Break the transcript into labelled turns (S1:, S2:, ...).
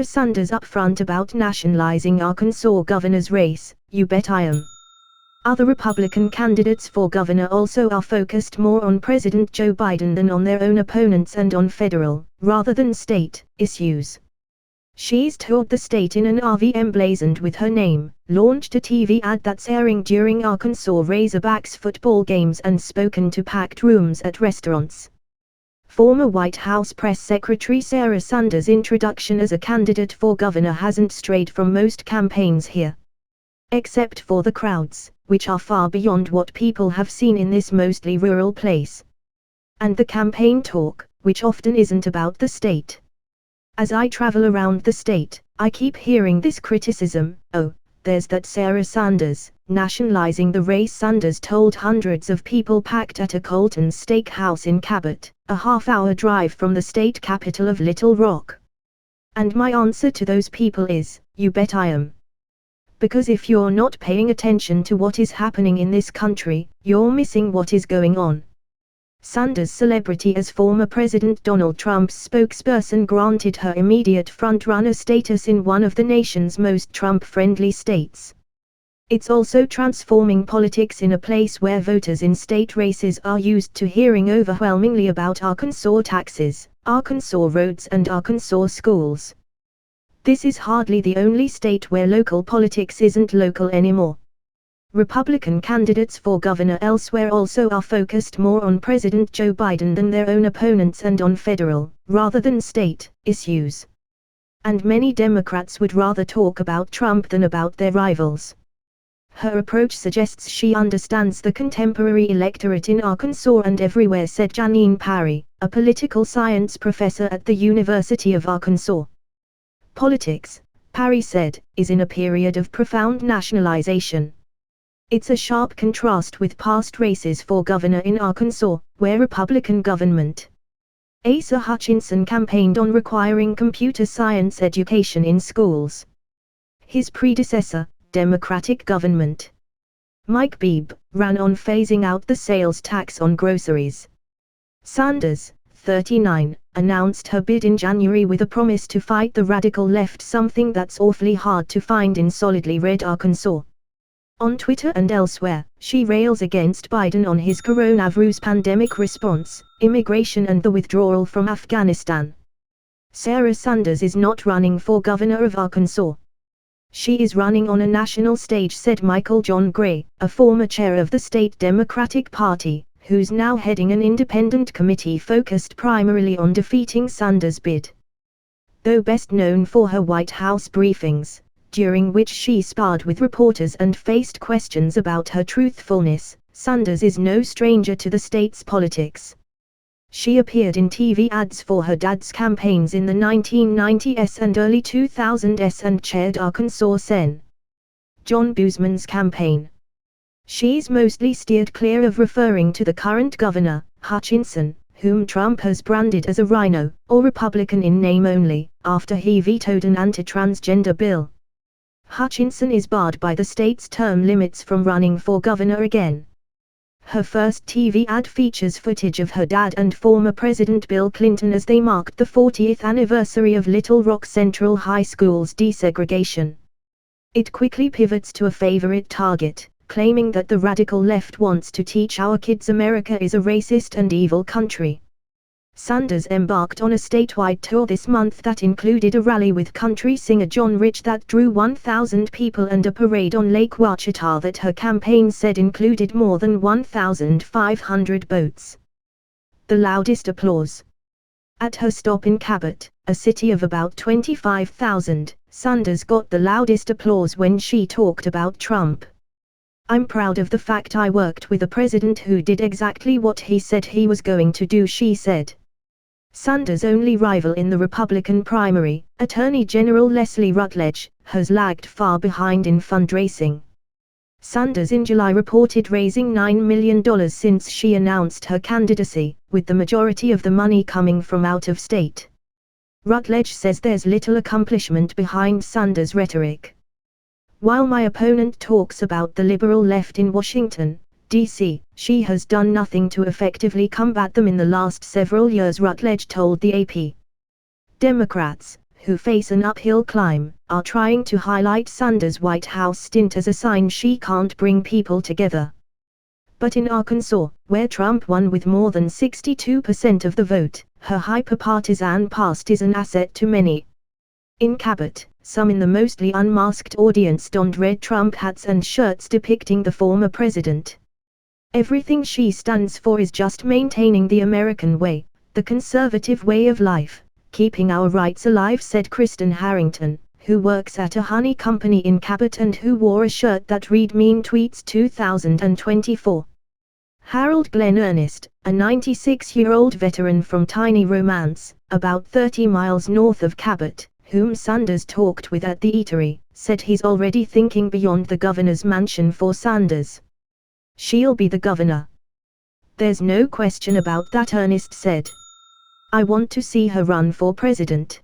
S1: Sarah Sanders upfront about nationalizing Arkansas governor's race, you bet I am. Other Republican candidates for governor also are focused more on President Joe Biden than on their own opponents and on federal, rather than state, issues. She's toured the state in an RV emblazoned with her name, launched a TV ad that's airing during Arkansas Razorbacks football games and spoken to packed rooms at restaurants. Former White House Press Secretary Sarah Sanders' introduction as a candidate for governor hasn't strayed from most campaigns here. Except for the crowds, which are far beyond what people have seen in this mostly rural place. And the campaign talk, which often isn't about the state. As I travel around the state, I keep hearing this criticism, oh, there's that Sarah Sanders, nationalizing the race. Sanders told hundreds of people packed at a Colton's Steakhouse in Cabot, a half-hour drive from the state capital of Little Rock. And my answer to those people is, you bet I am. Because if you're not paying attention to what is happening in this country, you're missing what is going on. Sanders' celebrity as former President Donald Trump's spokesperson granted her immediate front-runner status in one of the nation's most Trump-friendly states. It's also transforming politics in a place where voters in state races are used to hearing overwhelmingly about Arkansas taxes, Arkansas roads and Arkansas schools. This is hardly the only state where local politics isn't local anymore. Republican candidates for governor elsewhere also are focused more on President Joe Biden than their own opponents and on federal, rather than state, issues. And many Democrats would rather talk about Trump than about their rivals. Her approach suggests she understands the contemporary electorate in Arkansas and everywhere, said Janine Parry, a political science professor at the University of Arkansas. Politics, Parry said, is in a period of profound nationalization. It's a sharp contrast with past races for governor in Arkansas, where Republican government. Asa Hutchinson campaigned on requiring computer science education in schools. His predecessor, Democratic government. Mike Beebe, ran on phasing out the sales tax on groceries. Sanders, 39, announced her bid in January with a promise to fight the radical left, something that's awfully hard to find in solidly red Arkansas. On Twitter and elsewhere, she rails against Biden on his coronavirus pandemic response, immigration and the withdrawal from Afghanistan. Sarah Sanders is not running for governor of Arkansas. She is running on a national stage, said Michael John Gray, a former chair of the state Democratic Party, who's now heading an independent committee focused primarily on defeating Sanders' bid. Though best known for her White House briefings, during which she sparred with reporters and faced questions about her truthfulness, Sanders is no stranger to the state's politics. She appeared in TV ads for her dad's campaigns in the 1990s and early 2000s and chaired Arkansas Sen. John Boozman's campaign. She's mostly steered clear of referring to the current governor, Hutchinson, whom Trump has branded as a rhino, or Republican in name only, after he vetoed an anti-transgender bill. Hutchinson is barred by the state's term limits from running for governor again. Her first TV ad features footage of her dad and former President Bill Clinton as they marked the 40th anniversary of Little Rock Central High School's desegregation. It quickly pivots to a favorite target, claiming that the radical left wants to teach our kids America is a racist and evil country. Sanders embarked on a statewide tour this month that included a rally with country singer John Rich that drew 1,000 people and a parade on Lake Ouachita that her campaign said included more than 1,500 boats. The loudest applause. At her stop in Cabot, a city of about 25,000, Sanders got the loudest applause when she talked about Trump. I'm proud of the fact I worked with a president who did exactly what he said he was going to do, she said. Sanders' only rival in the Republican primary, Attorney General Leslie Rutledge, has lagged far behind in fundraising. Sanders in July reported raising $9 million since she announced her candidacy, with the majority of the money coming from out of state. Rutledge says there's little accomplishment behind Sanders' rhetoric. While my opponent talks about the liberal left in Washington, D.C., she has done nothing to effectively combat them in the last several years, Rutledge told the AP. Democrats, who face an uphill climb, are trying to highlight Sanders' White House stint as a sign she can't bring people together. But in Arkansas, where Trump won with more than 62% of the vote, her hyper-partisan past is an asset to many. In Cabot, some in the mostly unmasked audience donned red Trump hats and shirts depicting the former president. Everything she stands for is just maintaining the American way, the conservative way of life, keeping our rights alive, said Kristen Harrington, who works at a honey company in Cabot and who wore a shirt that read "Mean Tweets 2024. Harold Glenn Ernest, a 96-year-old veteran from Tiny Romance, about 30 miles north of Cabot, whom Sanders talked with at the eatery, said he's already thinking beyond the governor's mansion for Sanders. She'll be the governor. There's no question about that, Ernest said. I want to see her run for president.